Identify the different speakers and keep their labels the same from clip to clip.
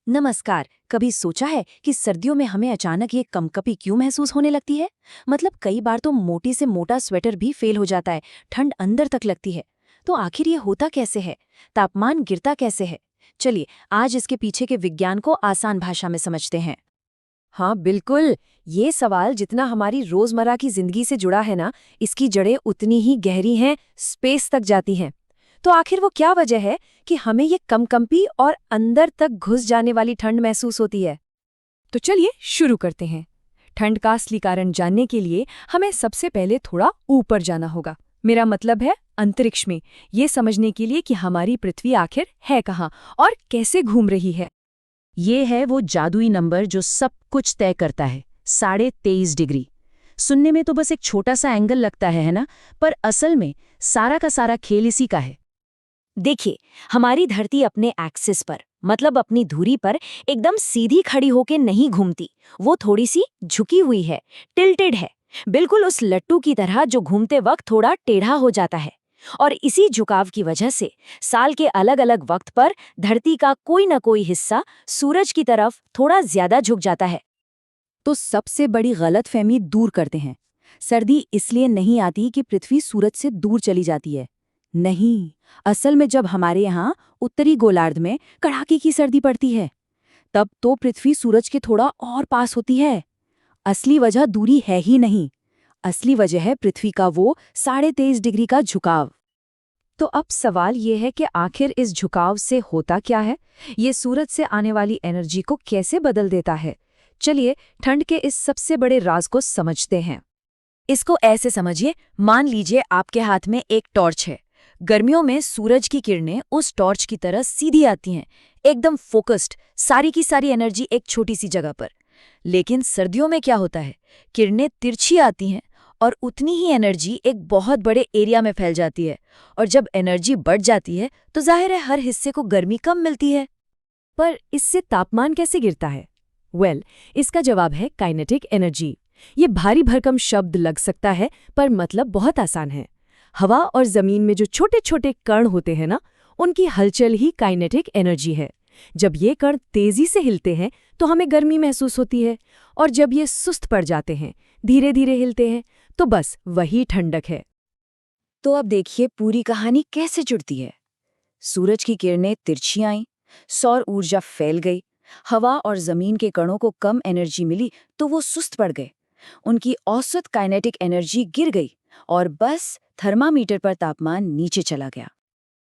Speaker 1: नमस्कार। कभी सोचा है कि सर्दियों में हमें अचानक ये कंपकपी क्यों महसूस होने लगती है? मतलब कई बार तो मोटी से मोटा स्वेटर भी फेल हो जाता है, ठंड अंदर तक लगती है। तो आखिर ये होता कैसे है? तापमान गिरता कैसे है? चलिए आज इसके पीछे के विज्ञान को आसान भाषा में समझते हैं।
Speaker 2: हाँ बिल्कुल। ये सवाल जितना हमारी रोजमर्रा की जिंदगी से जुड़ा है ना, इसकी जड़ें उतनी ही गहरी हैं, स्पेस तक जाती हैं। तो आखिर वो क्या वजह है कि हमें ये कंपकंपी और अंदर तक घुस जाने वाली ठंड महसूस होती है? तो चलिए शुरू करते हैं। ठंड का असली कारण जानने के लिए हमें सबसे पहले थोड़ा ऊपर जाना होगा। मेरा मतलब है अंतरिक्ष में, ये समझने के लिए कि हमारी पृथ्वी आखिर है कहाँ और कैसे घूम रही है।
Speaker 1: ये है वो जादुई नंबर जो सब कुछ तय करता है, 23.5 डिग्री। सुनने में तो बस एक छोटा सा एंगल लगता है ना? पर असल में सारा का सारा खेल इसी का है। देखिए, हमारी धरती अपने एक्सिस पर, मतलब अपनी धुरी पर एकदम सीधी खड़ी होके नहीं घूमती। वो थोड़ी सी झुकी हुई है, टिल्टेड है, बिल्कुल उस लट्टू की तरह जो घूमते वक्त थोड़ा टेढ़ा हो जाता है। और इसी झुकाव की वजह से साल के अलग अलग वक्त पर धरती का कोई न कोई हिस्सा सूरज की तरफ थोड़ा ज्यादा झुक जाता है। तो सबसे बड़ी गलतफहमी दूर करते हैं। सर्दी इसलिए नहीं आती कि पृथ्वी सूरज से दूर चली जाती है। नहीं, असल में जब हमारे यहाँ उत्तरी गोलार्ध में कड़ाके की सर्दी पड़ती है, तब तो पृथ्वी सूरज के थोड़ा और पास होती है। असली वजह दूरी है ही नहीं, असली वजह है पृथ्वी का वो 23.5 डिग्री का झुकाव। तो अब सवाल ये है कि आखिर इस झुकाव से होता क्या है? ये सूरज से आने वाली एनर्जी को कैसे बदल देता है? चलिए ठंड के इस सबसे बड़े राज को समझते हैं। इसको ऐसे समझिए, मान लीजिए आपके हाथ में एक टॉर्च है। गर्मियों में सूरज की किरणें उस टॉर्च की तरह सीधी आती हैं, एकदम फोकस्ड, सारी की सारी एनर्जी एक छोटी सी जगह पर। लेकिन सर्दियों में क्या होता है? किरणें तिरछी आती हैं और उतनी ही एनर्जी एक बहुत बड़े एरिया में फैल जाती है। और जब एनर्जी बढ़ जाती है तो जाहिर है हर हिस्से को गर्मी कम मिलती है।
Speaker 2: पर इससे तापमान कैसे गिरता है? इसका जवाब है काइनेटिक एनर्जी। ये भारी भरकम शब्द लग सकता है, पर मतलब बहुत आसान है। हवा और जमीन में जो छोटे छोटे कण होते हैं ना, उनकी हलचल ही काइनेटिक एनर्जी है। जब ये कण तेजी से हिलते हैं तो हमें गर्मी महसूस होती है, और जब ये सुस्त पड़ जाते हैं, धीरे धीरे हिलते हैं, तो बस वही ठंडक है।
Speaker 1: तो अब देखिए पूरी कहानी कैसे जुड़ती है। सूरज की किरणें तिरछी आईं, सौर ऊर्जा फैल गई, हवा और जमीन के कणों को कम एनर्जी मिली तो वो सुस्त पड़ गए। उनकी औसत काइनेटिक एनर्जी गिर गई और बस थर्मामीटर पर तापमान नीचे चला गया।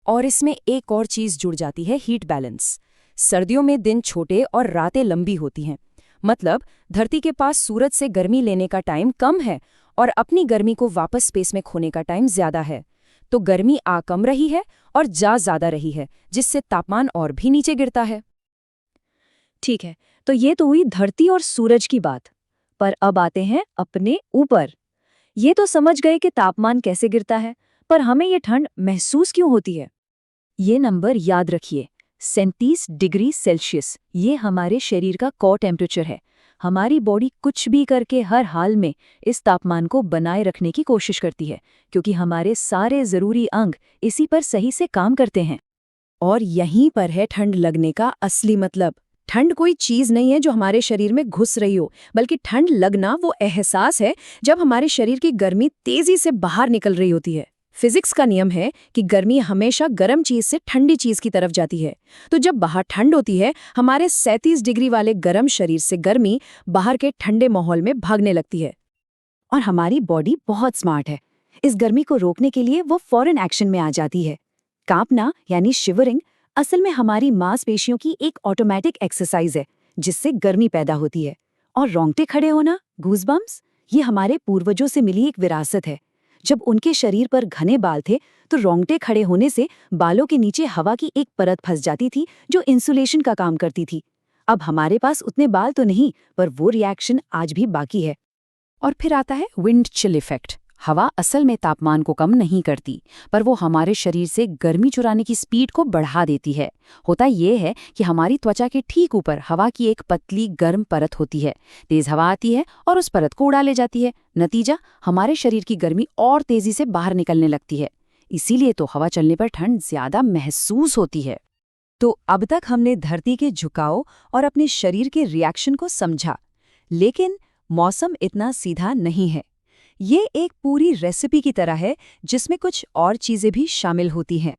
Speaker 2: और इसमें एक और चीज जुड़ जाती है, हीट बैलेंस। सर्दियों में दिन छोटे और रातें लंबी होती हैं। मतलब धरती के पास सूरज से गर्मी लेने का टाइम कम है और अपनी गर्मी को वापस स्पेस में खोने का टाइम ज्यादा है। तो गर्मी आ कम रही है और जा ज्यादा रही है, जिससे तापमान और भी नीचे गिरता है।
Speaker 1: ठीक है, तो ये तो हुई धरती और सूरज की बात। पर अब आते हैं अपने ऊपर। ये तो समझ गए कि तापमान कैसे गिरता है, पर हमें ये ठंड महसूस क्यों होती है? ये नंबर याद रखिए, 37 डिग्री सेल्सियस। ये हमारे शरीर का कोर टेम्परेचर है। हमारी बॉडी कुछ भी करके हर हाल में इस तापमान को बनाए रखने की कोशिश करती है, क्योंकि हमारे सारे जरूरी अंग इसी पर सही से काम करते हैं। और यहीं पर है ठंड लगने का असली मतलब। ठंड कोई चीज नहीं है जो हमारे शरीर में घुस रही हो, बल्कि ठंड लगना वो एहसास है जब हमारे शरीर की गर्मी तेजी से बाहर निकल रही होती है। फिजिक्स का नियम है कि गर्मी हमेशा गर्म चीज से ठंडी चीज की तरफ जाती है। तो जब बाहर ठंड होती है, हमारे 37 डिग्री वाले गर्म शरीर से गर्मी बाहर के ठंडे माहौल में भागने लगती है। और हमारी बॉडी बहुत स्मार्ट है। इस गर्मी को रोकने के लिए वो फौरन एक्शन में आ जाती है। कांपना यानी शिवरिंग असल में हमारी मांसपेशियों की एक ऑटोमेटिक एक्सरसाइज है, जिससे गर्मी पैदा होती है। और रोंगटे खड़े होना, गूज़बम्प्स, ये हमारे पूर्वजों से मिली एक विरासत है। जब उनके शरीर पर घने बाल थे तो रोंगटे खड़े होने से बालों के नीचे हवा की एक परत फंस जाती थी जो इंसुलेशन का काम करती थी। अब हमारे पास उतने बाल तो नहीं, पर वो रिएक्शन आज भी बाकी है।
Speaker 2: और फिर आता है विंड चिल इफेक्ट। हवा असल में तापमान को कम नहीं करती, पर वो हमारे शरीर से गर्मी चुराने की स्पीड को बढ़ा देती है। होता ये है कि हमारी त्वचा के ठीक ऊपर हवा की एक पतली गर्म परत होती है। तेज हवा आती है और उस परत को उड़ा ले जाती है। नतीजा, हमारे शरीर की गर्मी और तेजी से बाहर निकलने लगती है। इसीलिए तो हवा चलने पर ठंड ज्यादा महसूस होती है। तो अब तक हमने धरती के झुकाव और अपने शरीर के रिएक्शन को समझा, लेकिन मौसम इतना सीधा नहीं है। ये एक पूरी रेसिपी की तरह है जिसमें कुछ और चीजें भी शामिल होती हैं।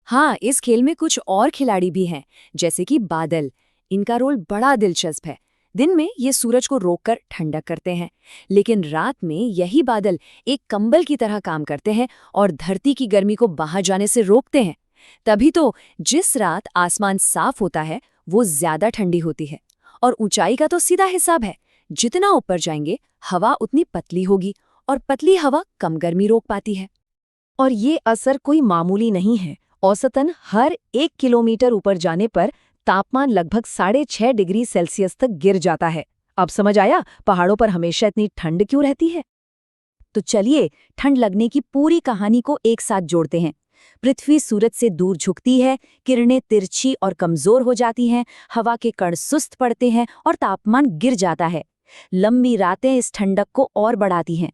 Speaker 2: हाँ, इस खेल में कुछ और खिलाड़ी भी हैं, जैसे कि बादल। इनका रोल बड़ा दिलचस्प है। दिन में ये सूरज को रोककर ठंडक करते हैं, लेकिन रात में यही बादल एक कंबल की तरह काम करते हैं और धरती की गर्मी को बाहर जाने से रोकते हैं। तभी तो जिस रात आसमान साफ होता है वो ज्यादा ठंडी होती है। और ऊंचाई का तो सीधा हिसाब है, जितना ऊपर जाएंगे हवा उतनी पतली होगी और पतली हवा कम गर्मी रोक पाती है।
Speaker 1: और ये असर कोई मामूली नहीं है। औसतन हर 1 किलोमीटर ऊपर जाने पर तापमान लगभग 6.5 डिग्री सेल्सियस तक गिर जाता है। अब समझ आया पहाड़ों पर हमेशा इतनी ठंड क्यों रहती है। तो चलिए ठंड लगने की पूरी कहानी को एक साथ जोड़ते हैं। पृथ्वी सूरज से दूर झुकती है, किरणें तिरछी और कमजोर हो जाती हैं, हवा के कण सुस्त पड़ते हैं और तापमान गिर जाता है। लंबी रातें इस ठंडक को और बढ़ाती हैं।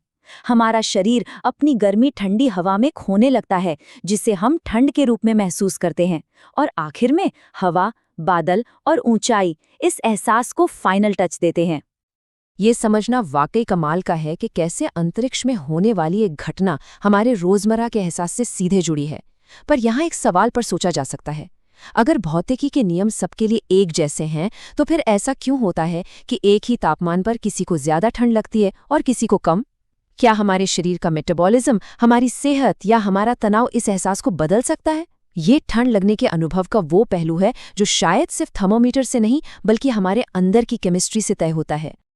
Speaker 1: हमारा शरीर अपनी गर्मी ठंडी हवा में खोने लगता है, जिसे हम ठंड के रूप में महसूस करते हैं। और आखिर में हवा, बादल और ऊंचाई इस एहसास को फाइनल टच देते हैं।
Speaker 2: ये समझना वाकई कमाल का है कि कैसे अंतरिक्ष में होने वाली एक घटना हमारे रोजमर्रा के एहसास से सीधे जुड़ी है। पर यहाँ एक सवाल पर सोचा जा सकता है, अगर भौतिकी के नियम सबके लिए एक जैसे हैं, तो फिर ऐसा क्यों होता है कि एक ही तापमान पर किसी को ज्यादा ठंड लगती है और किसी को कम? क्या हमारे शरीर का मेटाबॉलिज्म, हमारी सेहत या हमारा तनाव इस एहसास को बदल सकता है? ये ठंड लगने के अनुभव का वो पहलू है जो शायद सिर्फ थर्मोमीटर से नहीं बल्कि हमारे अंदर की केमिस्ट्री से तय होता है।